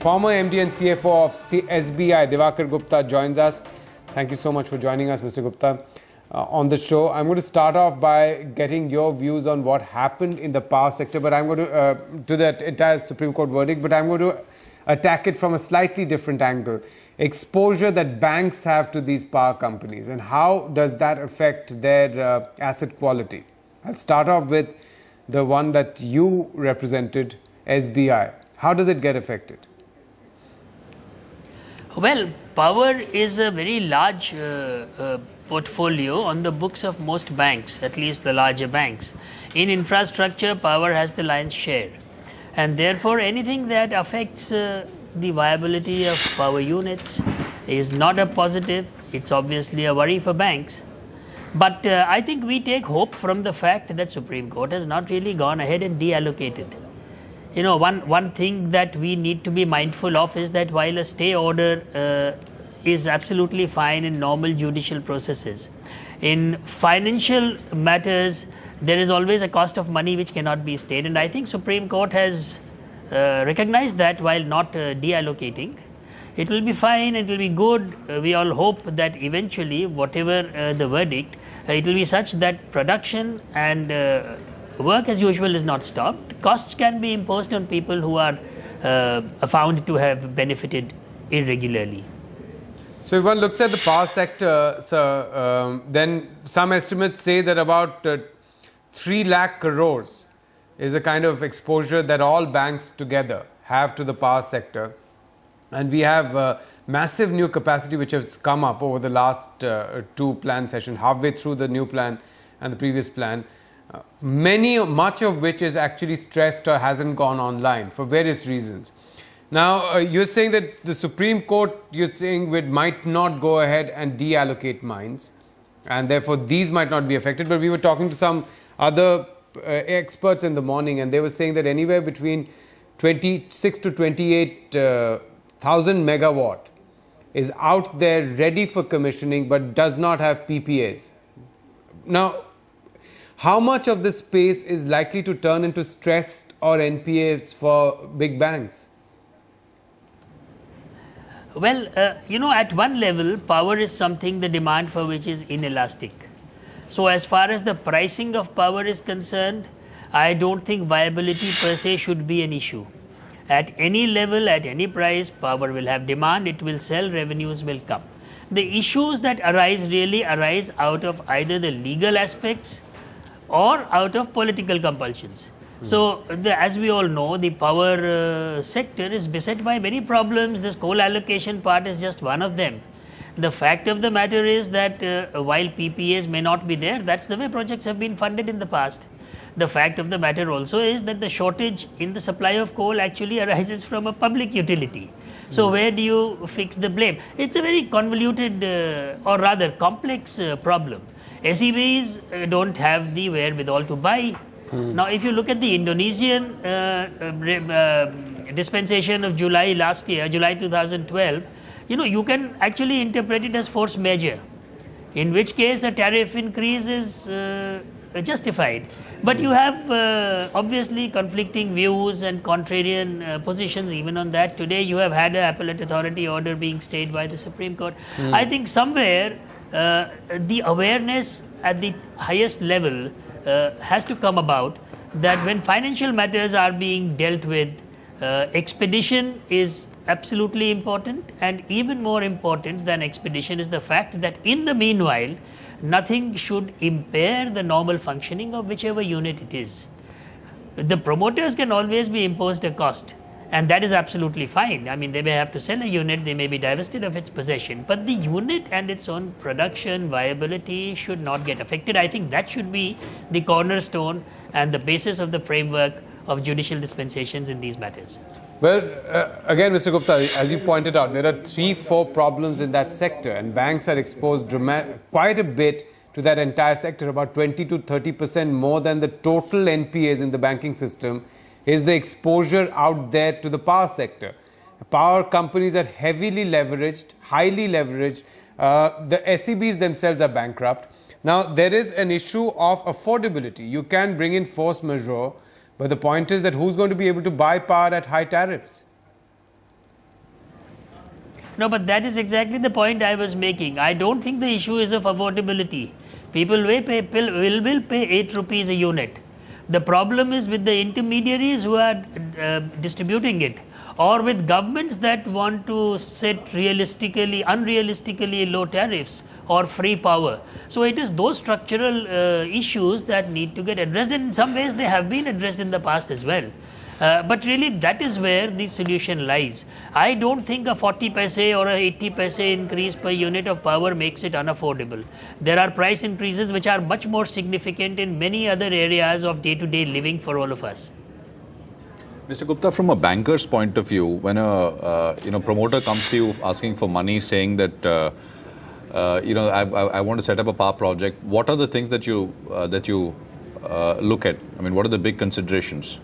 former MD and CFO of SBI, Diwakar Gupta, joins us. Thank you so much for joining us, Mr. Gupta, on the show. I'm going to start off by getting your views on what happened in the power sector, but I'm going to that entire Supreme Court verdict, but I'm going to attack it from a slightly different angle. Exposure that banks have to these power companies, and how does that affect their asset quality? I'll start off with the one that you represented, SBI. How does it get affected? Well, power is a very large portfolio on the books of most banks, at least the larger banks. In infrastructure, power has the lion's share, and therefore anything that affects the viability of power units is not a positive. It's obviously a worry for banks. But I think we take hope from the fact that Supreme Court has not really gone ahead and deallocated. You know, one thing that we need to be mindful of is that while a stay order is absolutely fine in normal judicial processes, in financial matters there is always a cost of money which cannot be stayed, and I think Supreme Court has recognized that while not deallocating. It will be fine, it will be good. We all hope that eventually whatever the verdict, it will be such that production and work as usual is not stopped. Costs can be imposed on people who are found to have benefited irregularly. So if one looks at the power sector, sir, then some estimates say that about 3 lakh crores is a kind of exposure that all banks together have to the power sector. And we have massive new capacity which has come up over the last 2 plan sessions, halfway through the new plan and the previous plan. Much of which is actually stressed or hasn't gone online for various reasons. Now, you're saying that the Supreme Court, you're saying it might not go ahead and deallocate mines, and therefore these might not be affected. But we were talking to some other experts in the morning, and they were saying that anywhere between 26 to 28,000 megawatt is out there ready for commissioning but does not have PPAs. Now, how much of this space is likely to turn into stressed or NPAs for big banks? Well, you know, at one level, power is something, the demand for which is inelastic. So as far as the pricing of power is concerned, I don't think viability per se should be an issue. At any level, at any price, power will have demand, it will sell, revenues will come. The issues that arise really arise out of either the legal aspects or out of political compulsions. So, as we all know, the power sector is beset by many problems. This coal allocation part is just one of them. The fact of the matter is that while PPAs may not be there, that's the way projects have been funded in the past. The fact of the matter also is that the shortage in the supply of coal actually arises from a public utility. So, where do you fix the blame? It's a very convoluted or rather complex problem. SEBs don't have the wherewithal to buy. Now, if you look at the Indonesian dispensation of July last year, July 2012, you know, you can actually interpret it as force majeure, in which case a tariff increase is justified. But you have obviously conflicting views and contrarian positions even on that. Today you have had an appellate authority order being stayed by the Supreme Court. I think somewhere the awareness at the highest level has to come about that when financial matters are being dealt with, expedition is absolutely important, and even more important than expedition is the fact that in the meanwhile nothing should impair the normal functioning of whichever unit it is. The promoters can always be imposed a cost, and that is absolutely fine. I mean, they may have to sell a unit, they may be divested of its possession, but the unit and its own production viability should not get affected. I think that should be the cornerstone and the basis of the framework of judicial dispensations in these matters. Well, again, Mr. Gupta, as you pointed out, there are 3-4 problems in that sector, and banks are exposed quite a bit to that entire sector. About 20 to 30% more than the total NPAs in the banking system is the exposure out there to the power sector. Power companies are heavily leveraged, highly leveraged. The SEBs themselves are bankrupt. Now, there is an issue of affordability. You can bring in force majeure, but the point is that who's going to be able to buy power at high tariffs? No, but that is exactly the point I was making. I don't think the issue is of affordability. People will pay 8 rupees a unit. The problem is with the intermediaries who are distributing it, or with governments that want to set unrealistically low tariffs or free power. So it is those structural issues that need to get addressed, and in some ways they have been addressed in the past as well. But really that is where the solution lies. I don't think a 40 paise or a 80 paise increase per unit of power makes it unaffordable. There are price increases which are much more significant in many other areas of day-to-day living for all of us. Mr. Gupta, from a banker's point of view, when a promoter comes to you asking for money, saying that I want to set up a power project, what are the things that you look at? I mean, what are the big considerations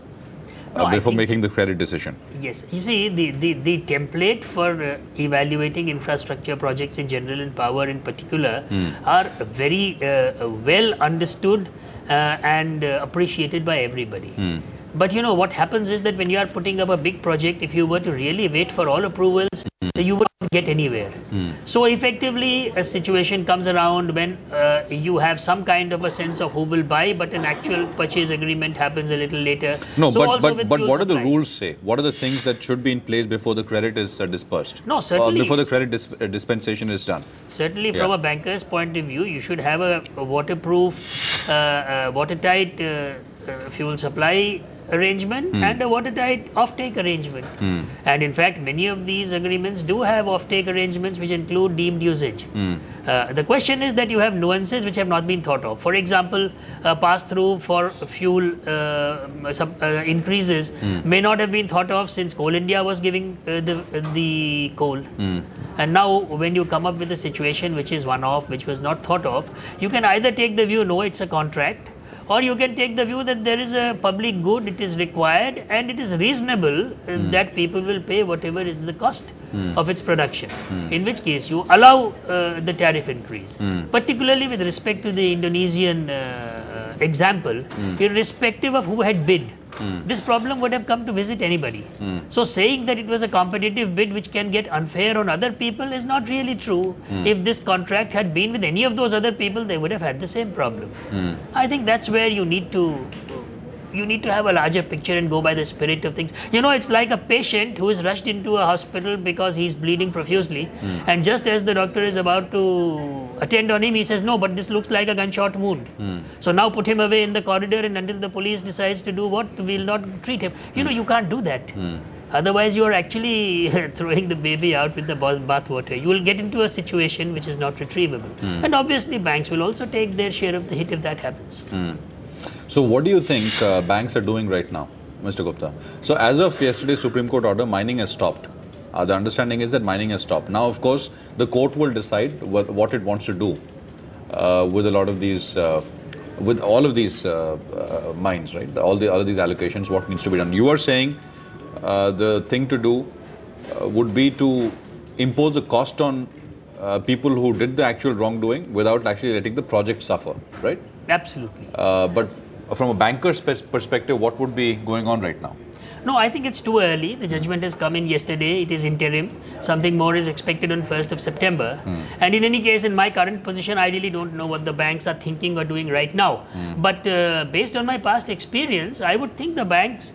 before making the credit decision? Yes, you see, the template for evaluating infrastructure projects in general and power in particular are very well understood and appreciated by everybody. But you know what happens is that when you are putting up a big project, if you were to really wait for all approvals, you wouldn't get anywhere. So effectively a situation comes around when you have some kind of a sense of who will buy, but an actual purchase agreement happens a little later. No, so but what do the rules say? What are the things that should be in place before the credit is dispersed? No, certainly. Before the credit dispensation is done? Certainly, from a banker's point of view, you should have a waterproof, watertight fuel supply arrangement and a watertight offtake arrangement. And in fact, many of these agreements do have offtake arrangements which include deemed usage. The question is that you have nuances which have not been thought of. For example, pass-through for fuel increases may not have been thought of since Coal India was giving the coal. And now when you come up with a situation which is one-off, which was not thought of, you can either take the view, no, it's a contract, or you can take the view that there is a public good, it is required and it is reasonable that people will pay whatever is the cost of its production. In which case you allow the tariff increase. Particularly with respect to the Indonesian example, irrespective of who had bid, this problem would have come to visit anybody. So saying that it was a competitive bid which can get unfair on other people is not really true. If this contract had been with any of those other people, they would have had the same problem. I think that's where you need to have a larger picture and go by the spirit of things. You know, it's like a patient who is rushed into a hospital because he's bleeding profusely, and just as the doctor is about to attend on him, he says, no, but this looks like a gunshot wound. So now put him away in the corridor, and until the police decides to do what, we'll not treat him. You know, you can't do that. Otherwise, you are actually throwing the baby out with the bathwater. You will get into a situation which is not retrievable. And obviously, banks will also take their share of the hit if that happens. So what do you think banks are doing right now, Mr. Gupta? So as of yesterday's Supreme Court order, mining has stopped. The understanding is that mining has stopped. Now, of course, the court will decide what it wants to do with a lot of these, with all of these mines, right? All of these allocations, what needs to be done. You are saying the thing to do would be to impose a cost on people who did the actual wrongdoing without actually letting the project suffer, right? Absolutely. But from a banker's perspective, what would be going on right now? No, I think it's too early. The judgment has come in yesterday. It is interim. Something more is expected on 1st of September. And in any case, in my current position, I really don't know what the banks are thinking or doing right now. But based on my past experience, I would think the banks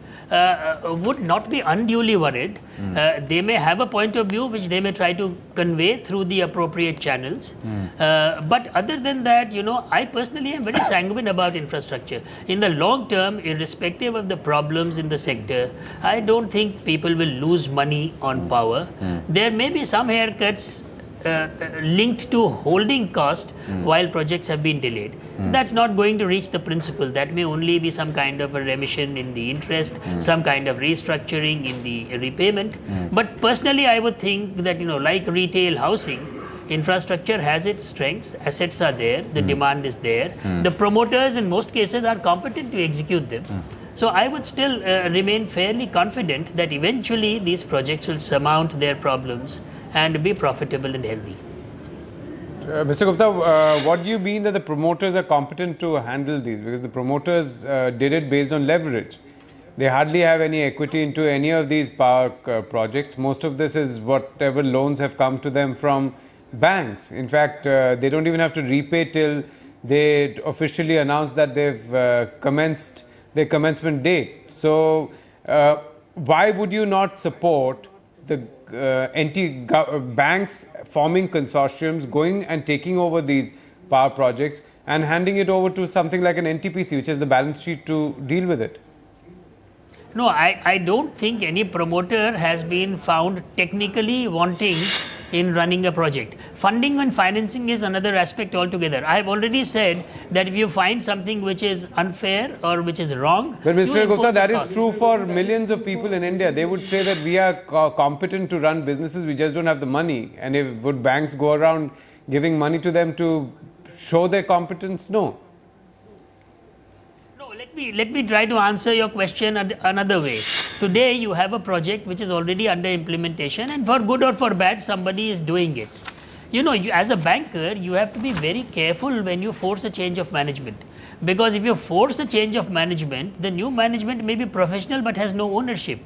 would not be unduly worried. They may have a point of view which they may try to convey through the appropriate channels. But other than that, you know, I personally am very sanguine about infrastructure. In the long term, irrespective of the problems in the sector, I don't think people will lose money on power. There may be some haircuts linked to holding cost while projects have been delayed. That's not going to reach the principal. That may only be some kind of a remission in the interest, some kind of restructuring in the repayment. But personally, I would think that, you know, like retail housing, infrastructure has its strengths, assets are there, the demand is there. The promoters in most cases are competent to execute them. So I would still remain fairly confident that eventually these projects will surmount their problems and be profitable and healthy. Mr. Gupta, what do you mean that the promoters are competent to handle these? Because the promoters did it based on leverage. They hardly have any equity into any of these power projects. Most of this is whatever loans have come to them from banks. In fact, they don't even have to repay till they officially announce that they've commenced their commencement date. So, why would you not support the banks forming consortiums, going and taking over these power projects and handing it over to something like an NTPC, which has the balance sheet to deal with it? No, I don't think any promoter has been found technically wanting in running a project. Funding and financing is another aspect altogether. I have already said that if you find something which is unfair or which is wrong. But Mr. Gupta, that is true for millions of people in India. They would say that we are competent to run businesses, we just don't have the money. And would banks go around giving money to them to show their competence? No. Let me try to answer your question another way. Today you have a project which is already under implementation, and for good or for bad somebody is doing it. You know, as a banker you have to be very careful when you force a change of management, because if you force a change of management, the new management may be professional but has no ownership.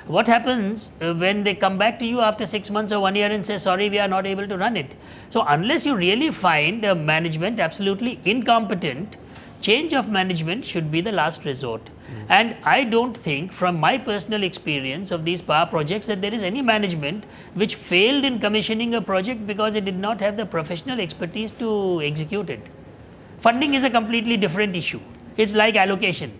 What happens when they come back to you after 6 months or 1 year and say, sorry, we are not able to run it? So unless you really find a management absolutely incompetent, change of management should be the last resort. And I don't think, from my personal experience of these power projects, that there is any management which failed in commissioning a project because it did not have the professional expertise to execute it. Funding is a completely different issue. It's like allocation.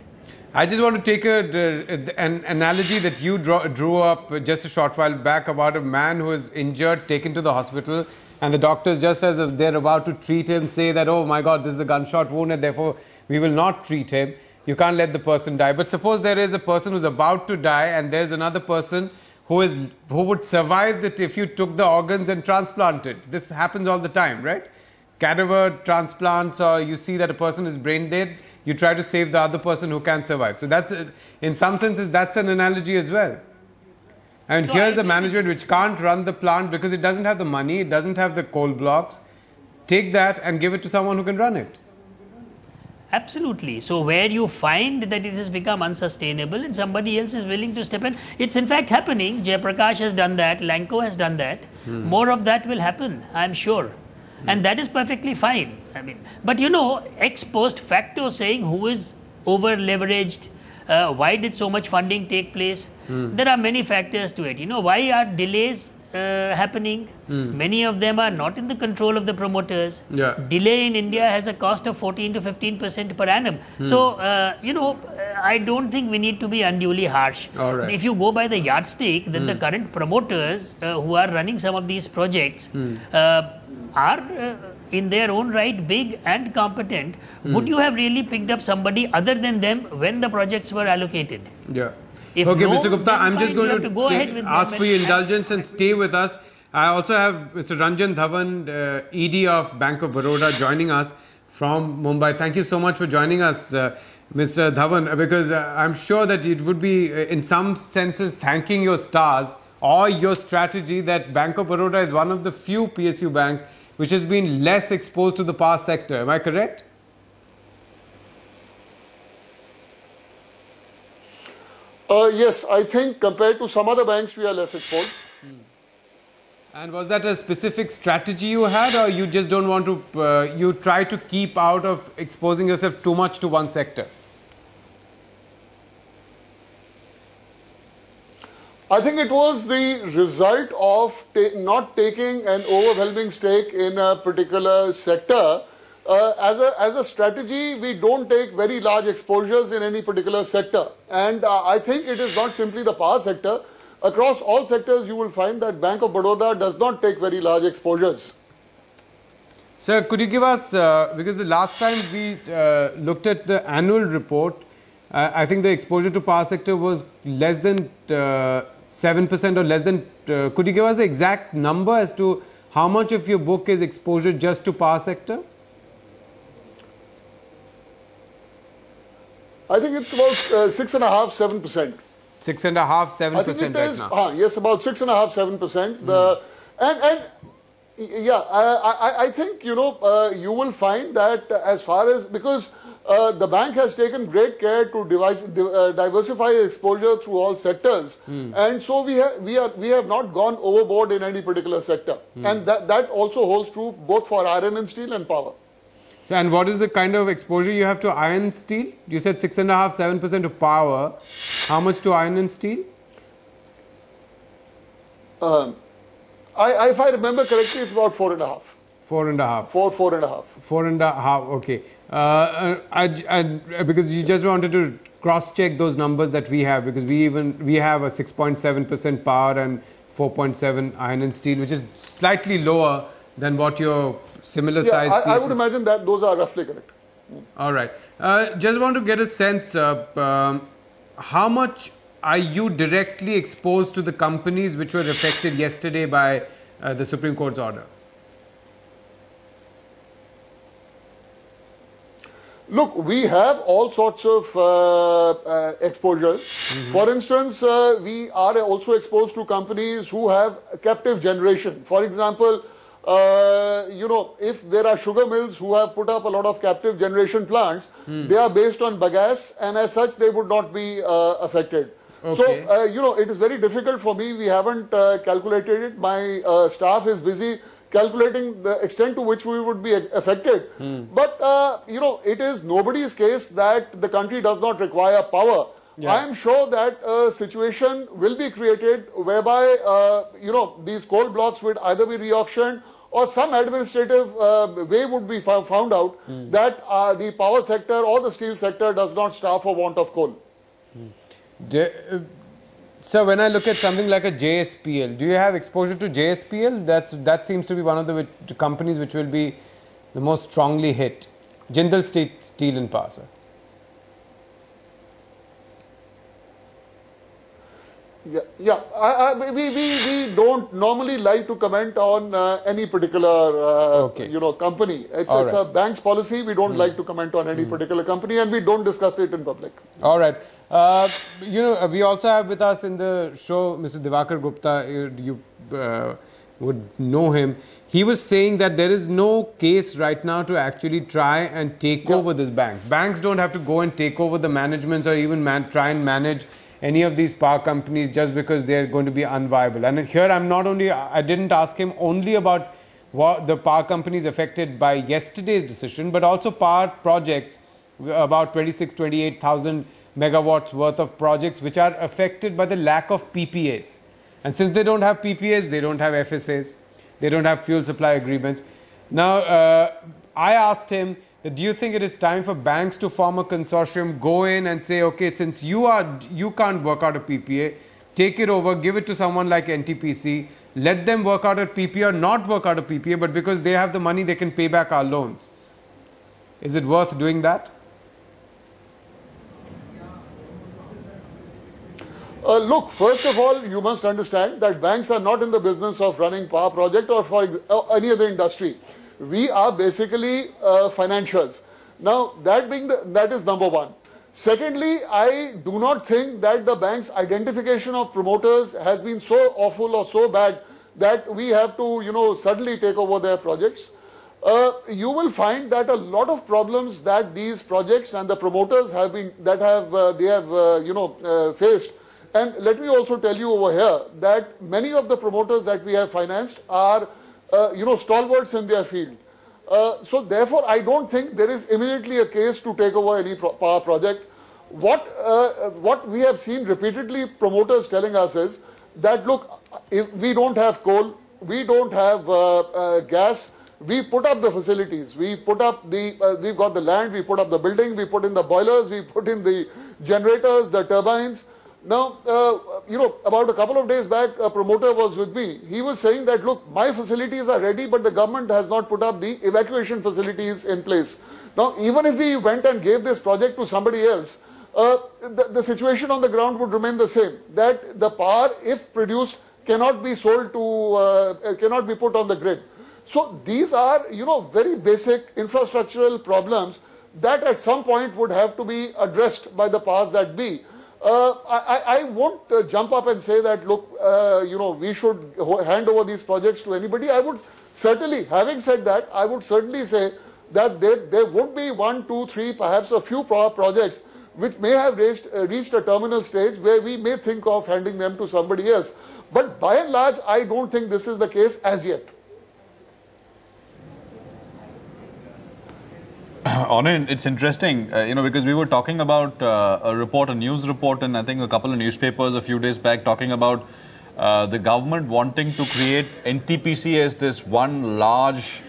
I just want to take an analogy that you drew up just a short while back about a man who was injured, taken to the hospital, and the doctors, just as they're about to treat him, say that, oh my God, this is a gunshot wound and therefore we will not treat him. You can't let the person die. But suppose there is a person who's about to die and there's another person who would survive that if you took the organs and transplanted. This happens all the time, right? Cadaver transplants, or you see that a person is brain dead, you try to save the other person who can survive. So that's, in some senses, that's an analogy as well. And so here's a management which can't run the plant because it doesn't have the money, it doesn't have the coal blocks. Take that and give it to someone who can run it. Absolutely. So where you find that it has become unsustainable and somebody else is willing to step in, it's in fact happening. Jayaprakash has done that, Lanco has done that. More of that will happen, I'm sure. And that is perfectly fine. I mean, but you know, ex post facto saying who is over leveraged, why did so much funding take place? There are many factors to it. You know, why are delays happening? Many of them are not in the control of the promoters. Delay in India has a cost of 14 to 15% per annum. So, you know, I don't think we need to be unduly harsh. If you go by the yardstick, then the current promoters who are running some of these projects are in their own right big and competent. Would you have really picked up somebody other than them when the projects were allocated? If okay, no, Mr. Gupta, I'm just going to ask for your indulgence and stay with us. I also have Mr. Ranjan Dhawan, ED of Bank of Baroda, joining us from Mumbai. Thank you so much for joining us, Mr. Dhawan, because I'm sure that it would be, in some senses, thanking your stars or your strategy that Bank of Baroda is one of the few PSU banks which has been less exposed to the power sector. Am I correct? Yes, I think compared to some other banks, we are less exposed. And was that a specific strategy you had, or you just don't want to, you try to keep out of exposing yourself too much to one sector? I think it was the result of not taking an overwhelming stake in a particular sector. As a strategy, we don't take very large exposures in any particular sector. And I think it is not simply the power sector. Across all sectors, you will find that Bank of Baroda does not take very large exposures. Sir, could you give us, because the last time we looked at the annual report, I think the exposure to power sector was less than 7% or less than, could you give us the exact number as to how much of your book is exposure just to power sector? I think it's about 6.5%, 7%. 6.5%, 7% right now. Yes, about 6.5%, 7%. And yeah, I think, you know, you will find that as far as, because the bank has taken great care to diversify exposure through all sectors, and so we have not gone overboard in any particular sector, and that also holds true both for iron and steel and power. So, and what is the kind of exposure you have to iron and steel? You said 6.5–7% to power. How much to iron and steel? If I remember correctly, it's about 4.5. 4.5. 4.5. 4.5. Okay. Because you just wanted to cross-check those numbers that we have, because we have a 6.7% power and 4.7 iron and steel, which is slightly lower than what your similar size piece. I would imagine that those are roughly correct. All right. Just want to get a sense of how much are you directly exposed to the companies which were affected yesterday by the Supreme Court's order? Look, we have all sorts of exposures. For instance, we are also exposed to companies who have captive generation. For example, if there are sugar mills who have put up a lot of captive generation plants, they are based on bagasse, and as such they would not be affected. Okay. So, it is very difficult for me. We haven't calculated it. My staff is busy calculating the extent to which we would be affected. But, it is nobody's case that the country does not require power. Yeah. I am sure that a situation will be created whereby, these coal blocks would either be re-auctioned or some administrative way would be found out that the power sector or the steel sector does not starve for want of coal. So when I look at something like a JSPL, do you have exposure to JSPL? That seems to be one of the companies which will be the most strongly hit. Jindal Steel and Power, sir. Yeah. We don't normally like to comment on any particular company. It's a bank's policy. We don't like to comment on any particular company, and we don't discuss it in public. All right. We also have with us in the show Mr. Divakar Gupta. You would know him. He was saying that there is no case right now to actually try and take over these banks. Banks don't have to go and take over the managements or even try and manage any of these power companies just because they are going to be unviable. And here I didn't ask him only about what the power companies affected by yesterday's decision, but also power projects, about 28,000 megawatts worth of projects which are affected by the lack of PPAs. And since they don't have PPAs, they don't have FSAs, they don't have fuel supply agreements. Now, I asked him, do you think it is time for banks to form a consortium, go in and say, okay, since you can't work out a PPA, take it over, give it to someone like NTPC, let them work out a PPA or not work out a PPA, but because they have the money, they can pay back our loans. Is it worth doing that? Look, first of all, you must understand that banks are not in the business of running power project or for any other industry. We are basically financiers. Now, that is number one. Secondly, I do not think that the bank's identification of promoters has been so awful or so bad that we have to, suddenly take over their projects. You will find that a lot of problems that these projects and the promoters have faced. And let me also tell you over here that many of the promoters that we have financed are stalwarts in their field. So therefore, I don't think there is immediately a case to take over any power project. What we have seen repeatedly promoters telling us is that, look, if we don't have coal, we don't have gas, we put up the facilities, we've got the land, we put up the building, we put in the boilers, we put in the generators, the turbines. Now, about a couple of days back, a promoter was with me. He was saying that, look, my facilities are ready, but the government has not put up the evacuation facilities in place. Now, even if we went and gave this project to somebody else, the situation on the ground would remain the same. That the power, if produced, cannot be sold to, cannot be put on the grid. So these are, very basic infrastructural problems that at some point would have to be addressed by the powers that be. I won't jump up and say that, look, we should hand over these projects to anybody. I would certainly, having said that, I would certainly say that there would be 1, 2, 3, perhaps a few projects which may have reached a terminal stage where we may think of handing them to somebody else. But by and large, I don't think this is the case as yet. Anand, it's interesting, because we were talking about a news report, and I think a couple of newspapers a few days back talking about the government wanting to create NTPC as this one large,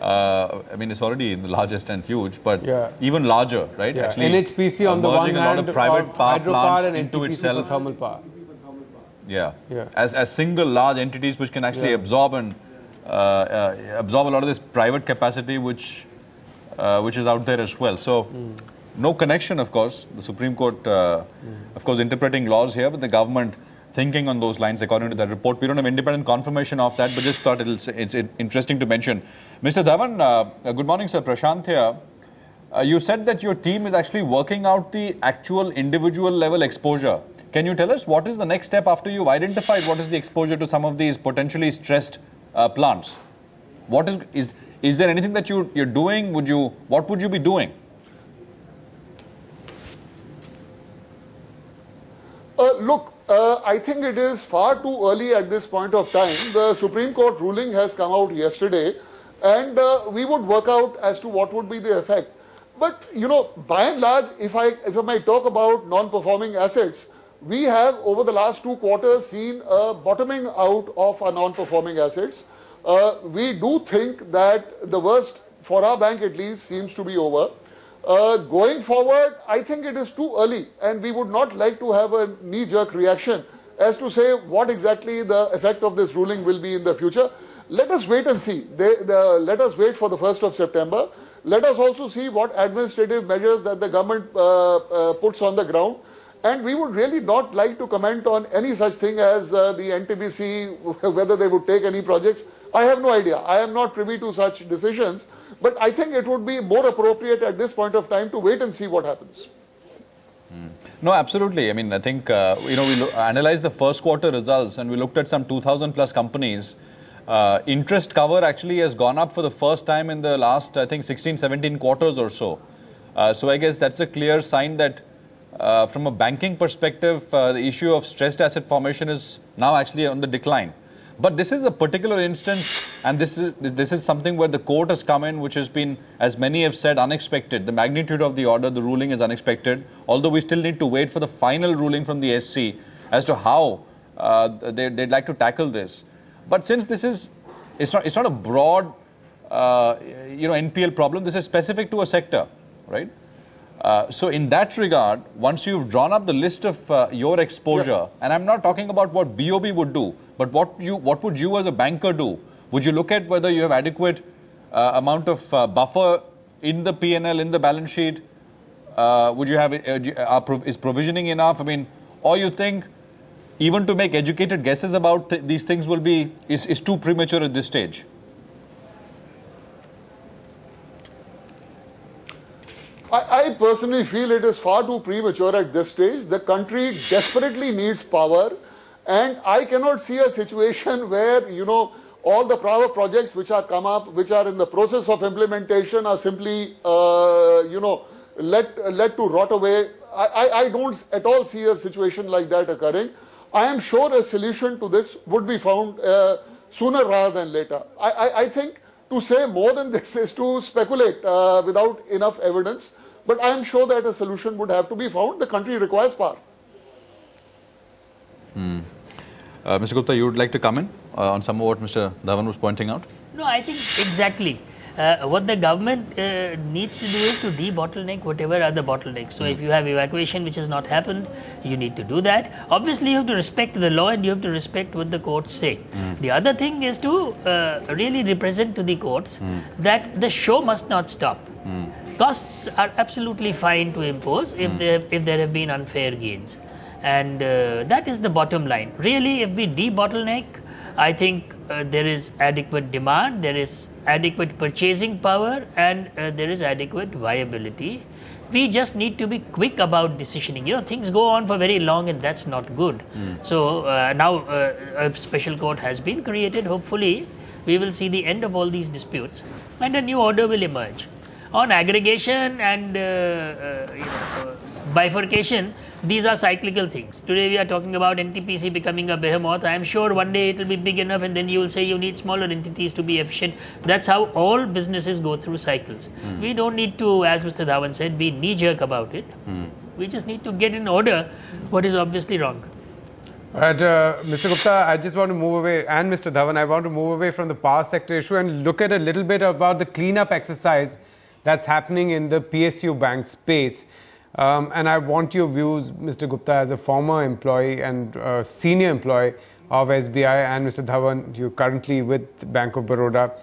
it's already the largest and huge, but even larger, right? Yeah. Actually, NHPC on the one hand, of private power hydropower, and into NTPC itself. for thermal power. Yeah. As single large entities which can actually absorb a lot of this private capacity which is out there as well. So, no connection, of course. The Supreme Court, of course, interpreting laws here, but the government thinking on those lines according to that report. We don't have independent confirmation of that, but just thought it's interesting to mention. Mr. Dhawan, good morning, sir. Prashant here. You said that your team is actually working out the actual individual level exposure. Can you tell us what is the next step after you've identified what is the exposure to some of these potentially stressed plants? What is there anything that you're doing? What would you be doing? Look, I think it is far too early at this point of time. The Supreme Court ruling has come out yesterday, and we would work out as to what would be the effect. But, by and large, if I might talk about non-performing assets, we have over the last 2 quarters seen a bottoming out of our non-performing assets. We do think that the worst, for our bank at least, seems to be over. Going forward, I think it is too early, and we would not like to have a knee-jerk reaction as to say what exactly the effect of this ruling will be in the future. Let us wait and see. Let us wait for the 1st of September. Let us also see what administrative measures that the government puts on the ground. And we would really not like to comment on any such thing as the NTPC, whether they would take any projects. I have no idea. I am not privy to such decisions. But I think it would be more appropriate at this point of time to wait and see what happens. No, absolutely. I think, we analyzed the first quarter results and we looked at some 2,000 plus companies. Interest cover actually has gone up for the first time in the last, I think, 16, 17 quarters or so. So I guess that's a clear sign that from a banking perspective, the issue of stressed asset formation is now actually on the decline. But this is a particular instance, and this is something where the court has come in, which has been, as many have said, unexpected. The magnitude of the order, the ruling is unexpected, although we still need to wait for the final ruling from the SC as to how they'd like to tackle this. But since it's not a broad, NPL problem, this is specific to a sector, right? So in that regard, once you've drawn up the list of your exposure, and I'm not talking about what BOB would do, but what would you as a banker do? Would you look at whether you have adequate amount of buffer in the P&L, in the balance sheet? Would you have, is provisioning enough? Or you think even to make educated guesses about these things is too premature at this stage? I personally feel it is far too premature at this stage. The country desperately needs power, and I cannot see a situation where, all the power projects which are come up, which are in the process of implementation, are simply, let to rot away. I don't at all see a situation like that occurring. I am sure a solution to this would be found sooner rather than later. I think to say more than this is to speculate without enough evidence. But I am sure that a solution would have to be found. The country requires power. Mr. Gupta, you would like to comment on some of what Mr. Dhawan was pointing out? No, I think exactly. What the government needs to do is to de-bottleneck whatever are the bottlenecks. So if you have evacuation which has not happened, you need to do that. Obviously, you have to respect the law and you have to respect what the courts say. The other thing is to really represent to the courts that the show must not stop. Costs are absolutely fine to impose if there have been unfair gains. And that is the bottom line. Really, if we de-bottleneck, I think there is adequate demand, there is adequate purchasing power, and there is adequate viability. We just need to be quick about decisioning. Things go on for very long and that's not good. So now a special court has been created. Hopefully, we will see the end of all these disputes and a new order will emerge. On aggregation and bifurcation, these are cyclical things. Today we are talking about NTPC becoming a behemoth. I am sure one day it will be big enough and then you will say you need smaller entities to be efficient. That's how all businesses go through cycles. We don't need to, as Mr. Dhawan said, be knee-jerk about it. We just need to get in order what is obviously wrong. Right, Mr. Gupta, I just want to move away, and Mr. Dhawan, I want to move away from the power sector issue and look at a little bit about the cleanup exercise that's happening in the PSU bank space. And I want your views, Mr. Gupta, as a former employee and senior employee of SBI, and Mr. Dhawan, you're currently with Bank of Baroda.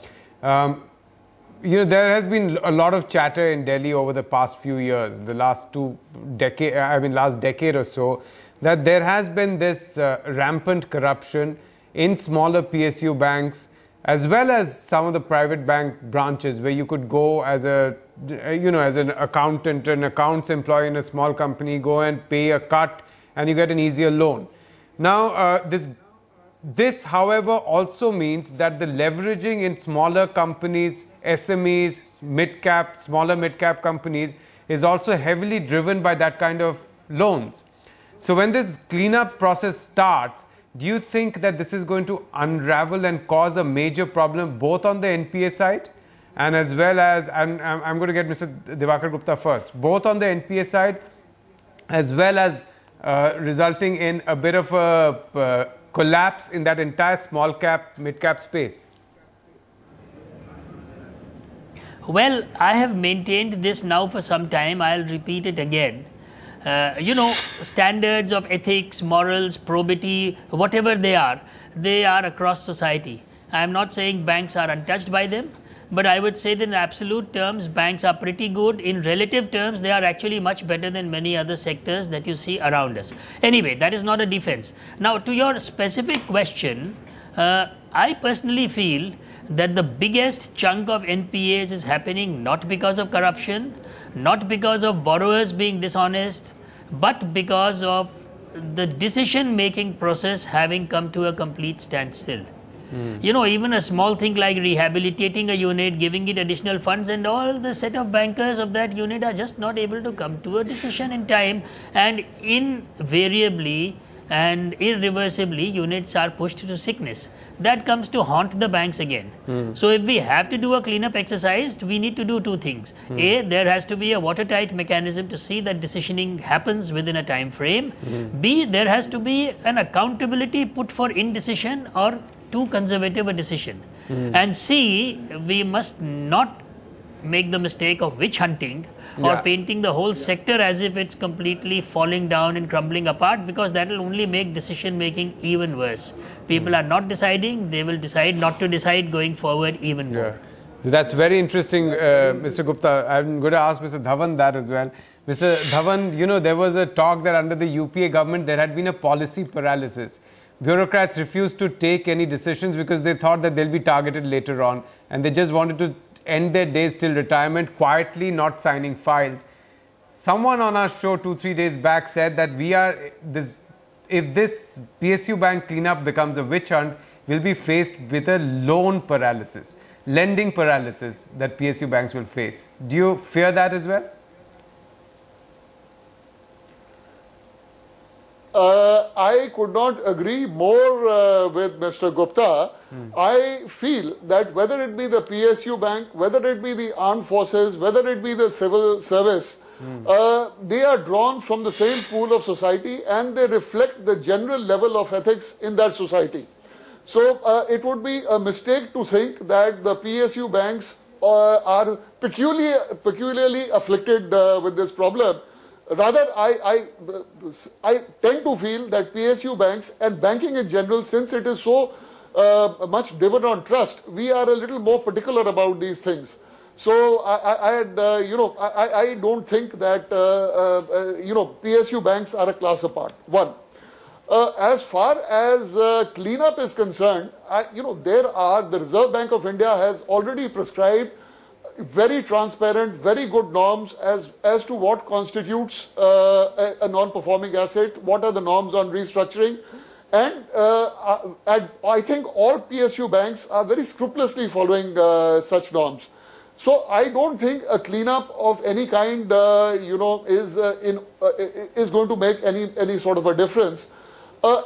You know, there has been a lot of chatter in Delhi over the past few years, the last last decade or so, that there has been this rampant corruption in smaller PSU banks, as well as some of the private bank branches where you could go as a, as an accountant, an accounts employee in a small company, go and pay a cut and you get an easier loan. Now, this, however, also means that the leveraging in smaller companies, SMEs, mid-cap, smaller mid-cap companies is also heavily driven by that kind of loans. So when this cleanup process starts, do you think that this is going to unravel and cause a major problem both on the NPA side and as well as, and I'm going to get Mr. Diwakar Gupta first, both on the NPA side as well as resulting in a bit of a collapse in that entire small cap, mid cap space? Well, I have maintained this now for some time. I'll repeat it again. Standards of ethics, morals, probity, whatever they are across society. I am not saying banks are untouched by them, but I would say that in absolute terms, banks are pretty good. In relative terms, they are actually much better than many other sectors that you see around us. Anyway, that is not a defense. Now, to your specific question, I personally feel that the biggest chunk of NPAs is happening not because of corruption, not because of borrowers being dishonest, but because of the decision-making process having come to a complete standstill. Even a small thing like rehabilitating a unit, giving it additional funds, and all the set of bankers of that unit are just not able to come to a decision in time, and invariably and irreversibly units are pushed to sickness. That comes to haunt the banks again. So if we have to do a cleanup exercise, we need to do two things. A, there has to be a watertight mechanism to see that decisioning happens within a time frame. B, there has to be an accountability put for indecision or too conservative a decision. And C, we must not make the mistake of witch hunting or painting the whole sector as if it's completely falling down and crumbling apart, because that will only make decision making even worse. People are not deciding, they will decide not to decide going forward even more. So that's very interesting, Mr. Gupta. I'm going to ask Mr. Dhawan that as well. Mr. Dhawan, there was a talk that under the UPA government there had been a policy paralysis. Bureaucrats refused to take any decisions because they thought that they'll be targeted later on, and they just wanted to end their days till retirement quietly, not signing files. Someone on our show 2-3 days back said that if this PSU bank cleanup becomes a witch hunt, we'll be faced with a loan paralysis, lending paralysis that PSU banks will face. Do you fear that as well? I could not agree more with Mr. Gupta. I feel that whether it be the PSU bank, whether it be the armed forces, whether it be the civil service, they are drawn from the same pool of society and they reflect the general level of ethics in that society. So it would be a mistake to think that the PSU banks are peculiarly afflicted with this problem. Rather, I tend to feel that PSU banks and banking in general, since it is so much driven on trust, we are a little more particular about these things. So I don't think that PSU banks are a class apart. One, as far as cleanup is concerned, the Reserve Bank of India has already prescribed very transparent, very good norms as to what constitutes a non-performing asset, what are the norms on restructuring, and I think all PSU banks are very scrupulously following such norms. So I don't think a cleanup of any kind, is going to make any sort of a difference.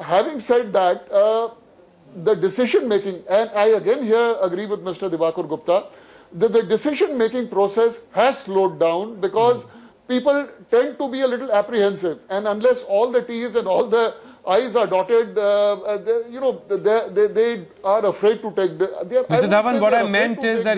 Having said that, the decision making, and I again here agree with Mr. Diwakar Gupta, that the decision making process has slowed down because people tend to be a little apprehensive, and unless all the T's and all the I's are dotted, they are afraid to take the... Mr. Dhawan, what I meant is that,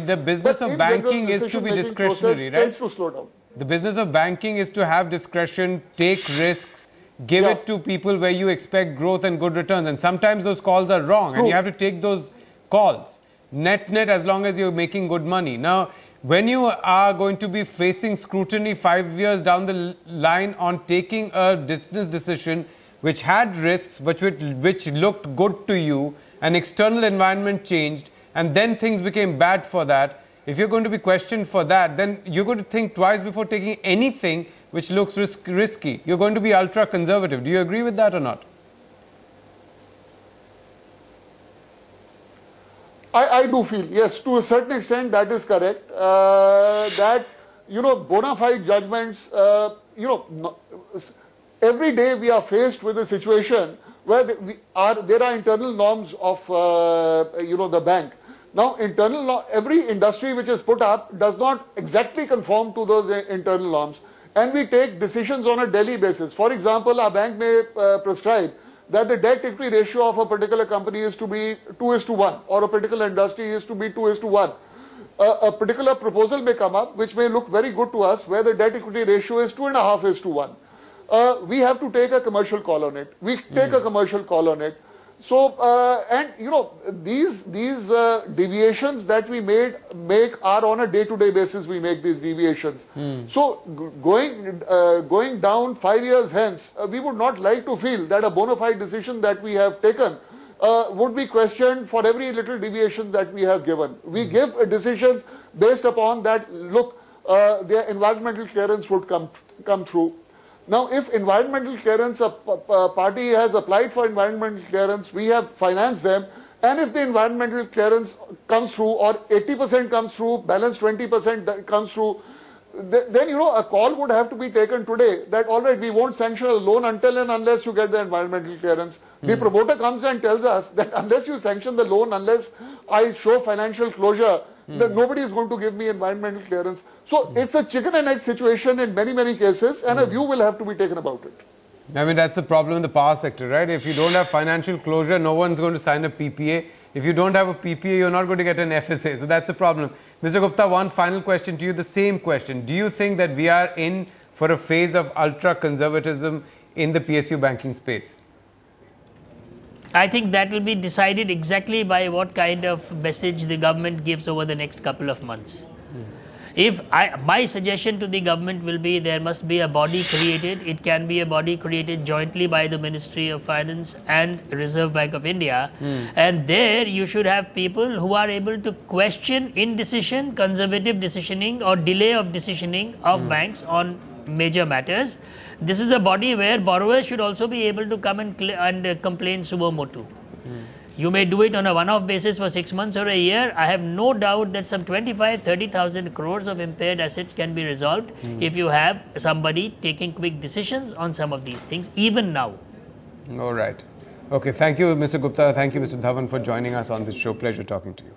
the business of banking is to be discretionary, right? Tends to slow down. The business of banking is to have discretion, take risks, give it to people where you expect growth and good returns. And sometimes those calls are wrong and you have to take those calls. Net, as long as you're making good money. Now, when you are going to be facing scrutiny 5 years down the line on taking a business decision which had risks, but which looked good to you, an external environment changed, and then things became bad for that. If you're going to be questioned for that, then you're going to think twice before taking anything which looks risky. You're going to be ultra conservative. Do you agree with that or not? I do feel, yes, to a certain extent that is correct. That, bona fide judgments, every day we are faced with a situation where there are internal norms of, the bank. Now, every industry which is put up does not exactly conform to those internal norms. And we take decisions on a daily basis. For example, our bank may prescribe that the debt-equity ratio of a particular company is to be 2:1, or a particular industry is to be 2:1. A particular proposal may come up which may look very good to us, where the debt-equity ratio is 2.5:1. We have to take a commercial call on it. We take a commercial call on it. So, these deviations that we make are on a day-to-day basis. We make these deviations. So, going down 5 years hence, we would not like to feel that a bona fide decision that we have taken would be questioned for every little deviation that we have given. We give decisions based upon that. Look, their environmental clearance would come through. Now, if environmental clearance, a party has applied for environmental clearance, we have financed them, and if the environmental clearance comes through, or 80% comes through, balance 20% comes through, then, a call would have to be taken today that, all right, we won't sanction a loan until and unless you get the environmental clearance. The promoter comes and tells us that unless you sanction the loan, unless I show financial closure, then nobody is going to give me environmental clearance. So it's a chicken and egg situation in many, many cases, and a view will have to be taken about it. I mean, that's the problem in the power sector, right? If you don't have financial closure, no one's going to sign a PPA. If you don't have a PPA, you're not going to get an FSA. So that's the problem. Mr. Gupta, one final question to you, the same question. Do you think that we are in for a phase of ultra-conservatism in the PSU banking space? I think that will be decided exactly by what kind of message the government gives over the next couple of months. My suggestion to the government will be, there must be a body created. It can be a body created jointly by the Ministry of Finance and Reserve Bank of India. And there you should have people who are able to question indecision, conservative decisioning or delay of decisioning of banks on major matters. This is a body where borrowers should also be able to come and complain suo motu. You may do it on a one-off basis for 6 months or a year. I have no doubt that some 25,000-30,000 crores of impaired assets can be resolved if you have somebody taking quick decisions on some of these things, even now. All right. Okay, thank you, Mr. Gupta. Thank you, Mr. Dhawan, for joining us on this show. Pleasure talking to you.